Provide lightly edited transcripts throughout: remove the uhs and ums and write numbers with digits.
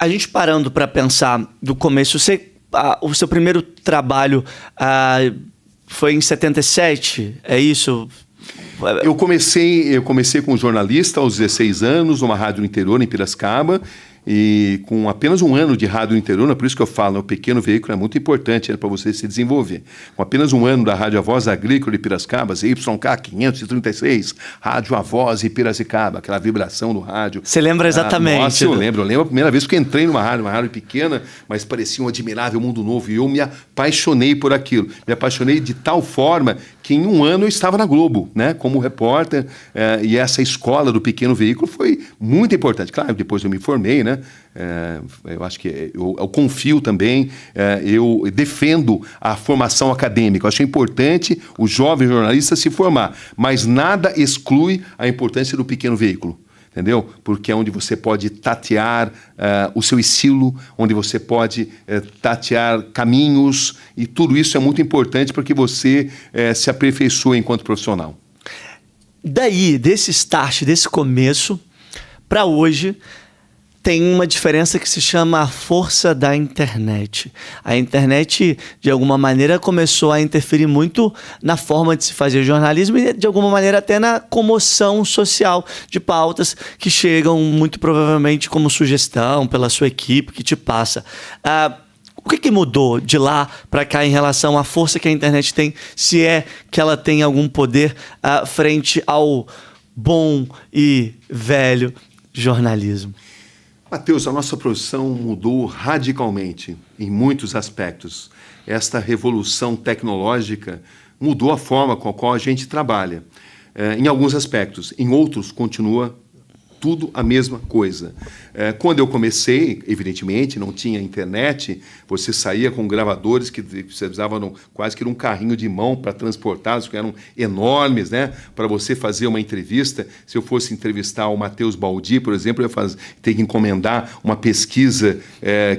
A gente parando para pensar do começo, o seu primeiro trabalho foi em 77, é isso? Eu comecei como jornalista aos 16 anos, numa rádio no interior, em Piracicaba, e com apenas um ano de rádio no interior, por isso que eu falo, o pequeno veículo é muito importante para você se desenvolver. Com apenas um ano da Rádio A Voz Agrícola de Piracicaba, YK 536, Rádio A Voz em Piracicaba, aquela vibração do rádio. Você lembra exatamente? Nossa, eu lembro a primeira vez que eu entrei numa rádio pequena, mas parecia um admirável mundo novo, e eu me apaixonei por aquilo. Me apaixonei de tal forma que em um ano eu estava na Globo, né, como repórter, e essa escola do pequeno veículo foi muito importante. Claro, depois eu me formei, né? Eu acho que eu confio também, eu defendo a formação acadêmica. Eu acho importante o jovem jornalista se formar, mas nada exclui a importância do pequeno veículo. Entendeu? Porque é onde você pode tatear o seu estilo, onde você pode tatear caminhos, e tudo isso é muito importante para que você se aperfeiçoe enquanto profissional. Daí, desse start, desse começo, para hoje, tem uma diferença que se chama a força da internet. A internet, de alguma maneira, começou a interferir muito na forma de se fazer jornalismo e, de alguma maneira, até na comoção social de pautas que chegam muito provavelmente como sugestão pela sua equipe que te passa. O que mudou de lá para cá em relação à força que a internet tem, se é que ela tem algum poder frente ao bom e velho jornalismo? Matheus, a nossa profissão mudou radicalmente em muitos aspectos. Esta revolução tecnológica mudou a forma com a qual a gente trabalha. Em alguns aspectos, em outros continua tudo a mesma coisa. Quando eu comecei, evidentemente, não tinha internet, você saía com gravadores que você precisava quase que num carrinho de mão para transportá-los, que eram enormes, né? Para você fazer uma entrevista. Se eu fosse entrevistar o Matheus Baldi, por exemplo, eu ia ter que encomendar uma pesquisa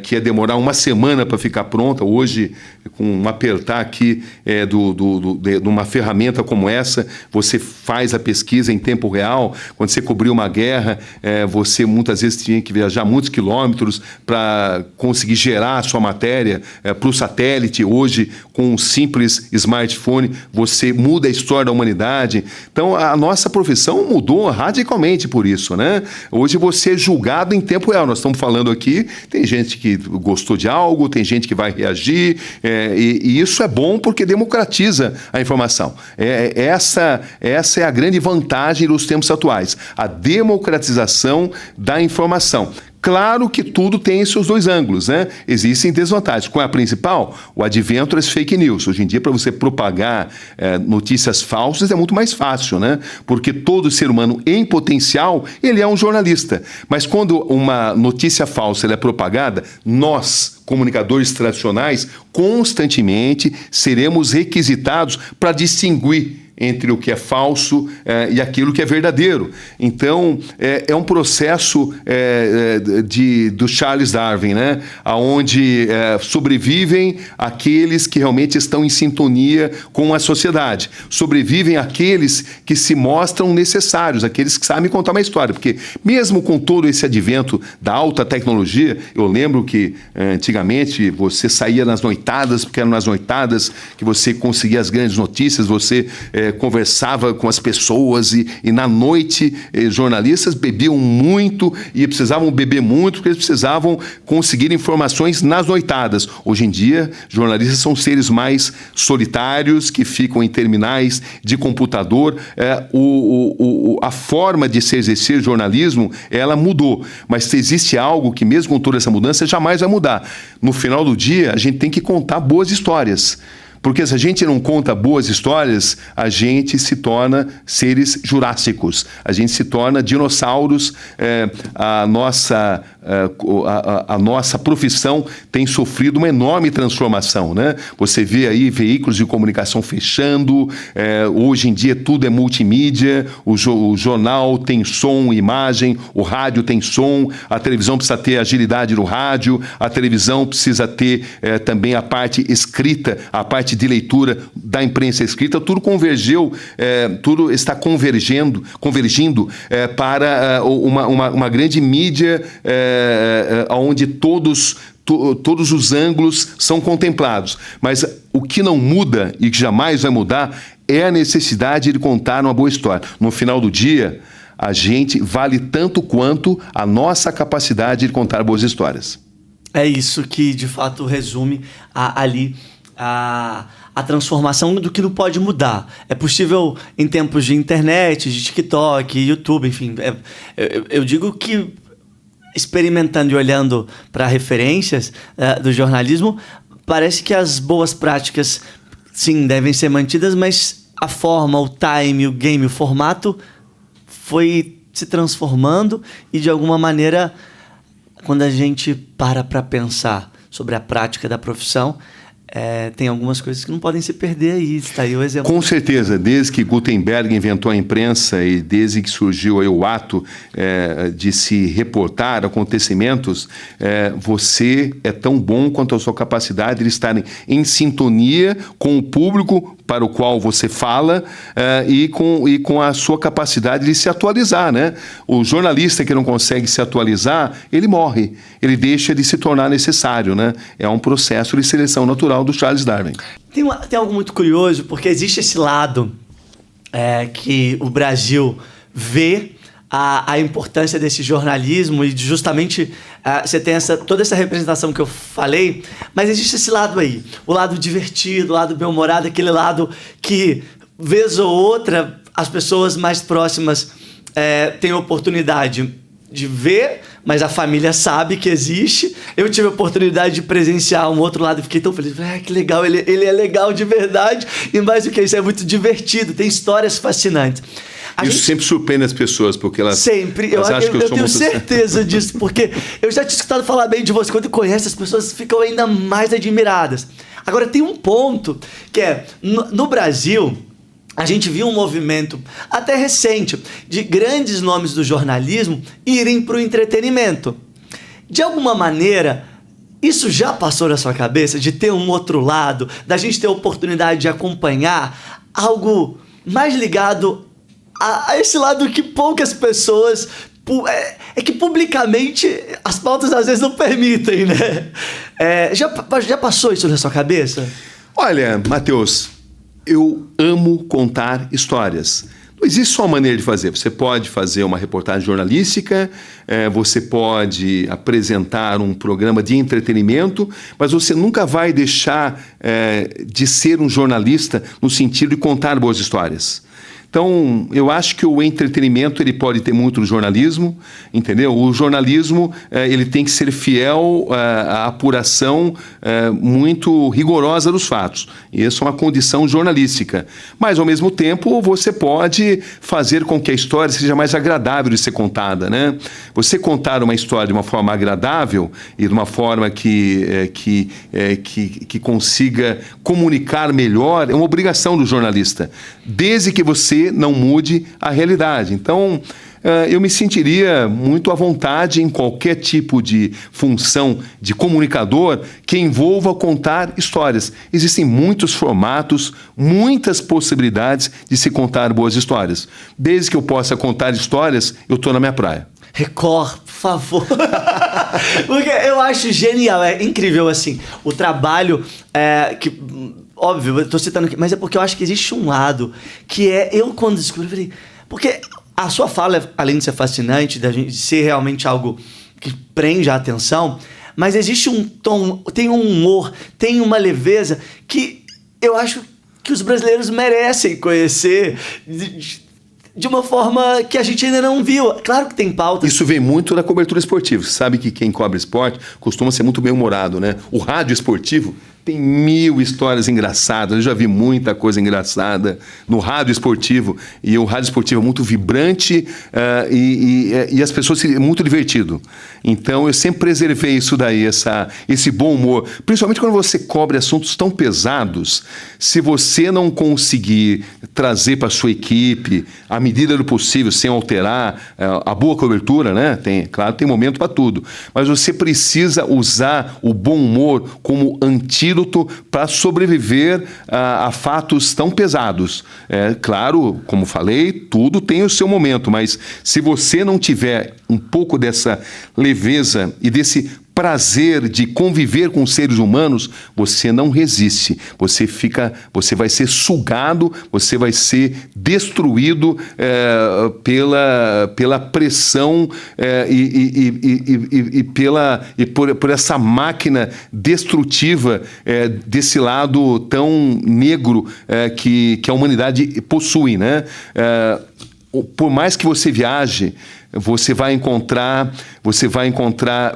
que ia demorar uma semana para ficar pronta. Hoje, com um apertar aqui de uma ferramenta como essa, você faz a pesquisa em tempo real. Quando você cobriu uma guerra, você muitas vezes tinha que viajar muitos quilômetros para conseguir gerar a sua matéria para o satélite. Hoje, com um simples smartphone, você muda a história da humanidade. Então, a nossa profissão mudou radicalmente por isso, né? Hoje você é julgado em tempo real. Nós estamos falando aqui, tem gente que gostou de algo, tem gente que vai reagir, e isso é bom porque democratiza a informação. Essa é a grande vantagem dos tempos atuais, a democratização da informação. Claro que tudo tem seus dois ângulos, né? Existem desvantagens. Qual é a principal? O advento das fake news. Hoje em dia, para você propagar notícias falsas é muito mais fácil, né? Porque todo ser humano em potencial, ele é um jornalista. Mas quando uma notícia falsa ela é propagada, nós, comunicadores tradicionais, constantemente seremos requisitados para distinguir entre o que é falso e aquilo que é verdadeiro. Então, é um processo do Charles Darwin, né? Onde sobrevivem aqueles que realmente estão em sintonia com a sociedade. Sobrevivem aqueles que se mostram necessários, aqueles que sabem contar uma história. Porque mesmo com todo esse advento da alta tecnologia, eu lembro que antigamente você saía nas noitadas, porque eram nas noitadas que você conseguia as grandes notícias, você conversava com as pessoas e na noite jornalistas bebiam muito e precisavam beber muito porque eles precisavam conseguir informações nas noitadas. Hoje em dia, jornalistas são seres mais solitários que ficam em terminais de computador. A forma de se exercer jornalismo, ela mudou. Mas existe algo que mesmo com toda essa mudança jamais vai mudar. No final do dia, a gente tem que contar boas histórias. Porque se a gente não conta boas histórias, a gente se torna seres jurássicos, a gente se torna dinossauros. A nossa profissão tem sofrido uma enorme transformação, né? Você vê aí veículos de comunicação fechando, hoje em dia tudo é multimídia, o jornal tem som e imagem, o rádio tem som, a televisão precisa ter agilidade no rádio, a televisão precisa ter também a parte escrita, a parte parte de leitura da imprensa escrita, tudo convergiu, tudo está convergindo para uma grande mídia onde todos os ângulos são contemplados. Mas o que não muda e que jamais vai mudar é a necessidade de contar uma boa história. No final do dia, a gente vale tanto quanto a nossa capacidade de contar boas histórias. É isso que, de fato, resume ali a transformação do que não pode mudar. É possível em tempos de internet, de TikTok, YouTube, enfim. Eu digo que, experimentando e olhando para referências do jornalismo, parece que as boas práticas, sim, devem ser mantidas, mas a forma, o time, o game, o formato foi se transformando e, de alguma maneira, quando a gente para pensar sobre a prática da profissão, tem algumas coisas que não podem se perder aí. Está aí o exemplo. Com certeza. Desde que Gutenberg inventou a imprensa e desde que surgiu aí o ato de se reportar acontecimentos, você é tão bom quanto a sua capacidade de estar em sintonia com o público para o qual você fala e com a sua capacidade de se atualizar, né? O jornalista que não consegue se atualizar, ele morre. Ele deixa de se tornar necessário, né? É um processo de seleção natural do Charles Darwin. Tem algo muito curioso, porque existe esse lado que o Brasil vê a importância desse jornalismo e justamente você tem toda essa representação que eu falei, mas existe esse lado aí, o lado divertido, o lado bem-humorado, aquele lado que, vez ou outra, as pessoas mais próximas têm oportunidade de ver, mas a família sabe que existe. Eu tive a oportunidade de presenciar um outro lado e fiquei tão feliz. Que legal, ele é legal de verdade e mais do que isso, é muito divertido, tem histórias fascinantes. Isso sempre surpreende as pessoas, porque elas acham que eu tenho certeza disso, porque eu já tinha escutado falar bem de você. Quando conhece, as pessoas ficam ainda mais admiradas. Agora, tem um ponto que no Brasil, a gente viu um movimento até recente de grandes nomes do jornalismo irem para o entretenimento. De alguma maneira, isso já passou na sua cabeça, de ter um outro lado, da gente ter a oportunidade de acompanhar algo mais ligado a esse lado que poucas pessoas... que publicamente as pautas às vezes não permitem, né? Já passou isso na sua cabeça? Olha, Matheus, eu amo contar histórias. Não existe só uma maneira de fazer. Você pode fazer uma reportagem jornalística, você pode apresentar um programa de entretenimento, mas você nunca vai deixar de ser um jornalista no sentido de contar boas histórias. Então, eu acho que o entretenimento ele pode ter muito no jornalismo, entendeu? O jornalismo ele tem que ser fiel à apuração muito rigorosa dos fatos. E isso é uma condição jornalística. Mas, ao mesmo tempo, você pode fazer com que a história seja mais agradável de ser contada, né? Você contar uma história de uma forma agradável e de uma forma que consiga comunicar melhor é uma obrigação do jornalista, desde que você não mude a realidade. Então, eu me sentiria muito à vontade em qualquer tipo de função de comunicador que envolva contar histórias. Existem muitos formatos, muitas possibilidades de se contar boas histórias. Desde que eu possa contar histórias, eu estou na minha praia. Record, por favor. Porque eu acho genial, é incrível assim, o trabalho que... Óbvio, eu estou citando aqui, mas é porque eu acho que existe um lado que eu quando descobri, eu falei... Porque a sua fala, além de ser fascinante, de ser realmente algo que prende a atenção, mas existe um tom, tem um humor, tem uma leveza que eu acho que os brasileiros merecem conhecer de uma forma que a gente ainda não viu. Claro que tem pauta. Isso vem muito da cobertura esportiva. Você sabe que quem cobre esporte costuma ser muito bem-humorado, né? O rádio esportivo tem 1000 histórias engraçadas. Eu já vi muita coisa engraçada no rádio esportivo. E o rádio esportivo é muito vibrante e as pessoas muito divertido. Então, eu sempre preservei isso daí, esse bom humor. Principalmente quando você cobre assuntos tão pesados. Se você não conseguir trazer para a sua equipe, à medida do possível, sem alterar a boa cobertura, né? Claro, tem momento para tudo. Mas você precisa usar o bom humor como antídoto antídoto para sobreviver a fatos tão pesados. Claro, como falei, tudo tem o seu momento, mas se você não tiver um pouco dessa leveza e desse prazer de conviver com seres humanos, você não resiste. Você vai ser sugado, você vai ser destruído pela pressão por essa máquina destrutiva desse lado tão negro que a humanidade possui, né? Por mais que você viaje, você vai encontrar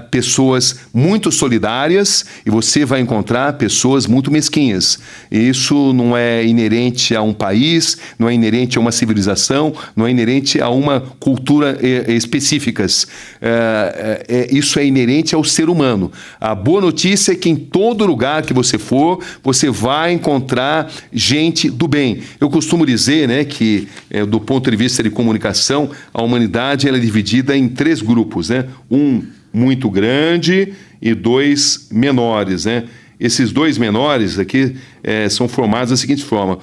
pessoas muito solidárias e você vai encontrar pessoas muito mesquinhas. Isso não é inerente a um país, não é inerente a uma civilização, não é inerente a uma cultura específicas. Isso é inerente ao ser humano. A boa notícia é que em todo lugar que você for, você vai encontrar gente do bem. Eu costumo dizer, né, que do ponto de vista de comunicação, a humanidade ela é dividida em 3 grupos, né? Um muito grande e 2 menores, né? Esses 2 menores aqui são formados da seguinte forma.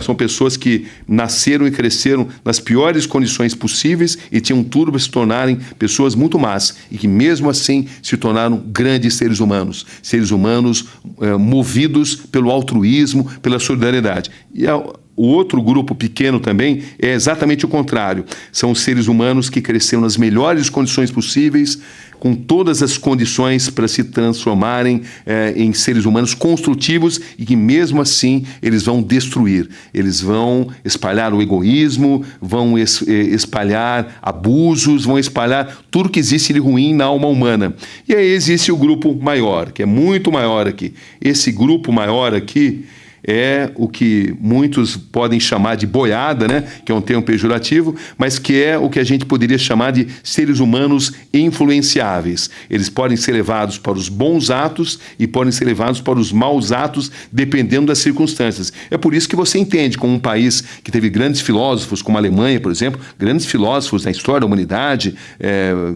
São pessoas que nasceram e cresceram nas piores condições possíveis e tinham tudo para se tornarem pessoas muito más e que mesmo assim se tornaram grandes seres humanos movidos pelo altruísmo, pela solidariedade. E o outro grupo pequeno também é exatamente o contrário. São os seres humanos que cresceram nas melhores condições possíveis, com todas as condições para se transformarem em seres humanos construtivos e que mesmo assim eles vão destruir. Eles vão espalhar o egoísmo, vão espalhar abusos, vão espalhar tudo que existe de ruim na alma humana. E aí existe o grupo maior, que é muito maior aqui. Esse grupo maior aqui é o que muitos podem chamar de boiada, né? Que é um termo pejorativo, mas que é o que a gente poderia chamar de seres humanos influenciáveis. Eles podem ser levados para os bons atos e podem ser levados para os maus atos, dependendo das circunstâncias. É por isso que você entende como um país que teve grandes filósofos, como a Alemanha, por exemplo, grandes filósofos na história da humanidade,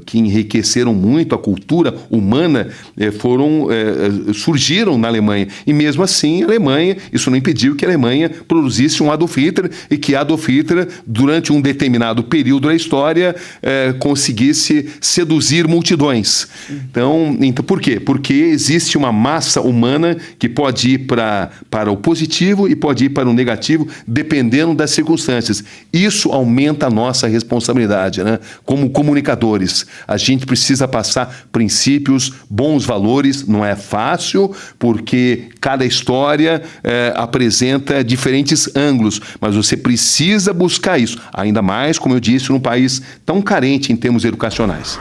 que enriqueceram muito a cultura humana, surgiram na Alemanha. E mesmo assim, a Alemanha... Isso não impediu que a Alemanha produzisse um Adolf Hitler e que Adolf Hitler, durante um determinado período da história, conseguisse seduzir multidões. Então, por quê? Porque existe uma massa humana que pode ir para o positivo e pode ir para o negativo, dependendo das circunstâncias. Isso aumenta a nossa responsabilidade, né? Como comunicadores. A gente precisa passar princípios, bons valores. Não é fácil, porque cada história apresenta diferentes ângulos, mas você precisa buscar isso, ainda mais, como eu disse, num país tão carente em termos educacionais.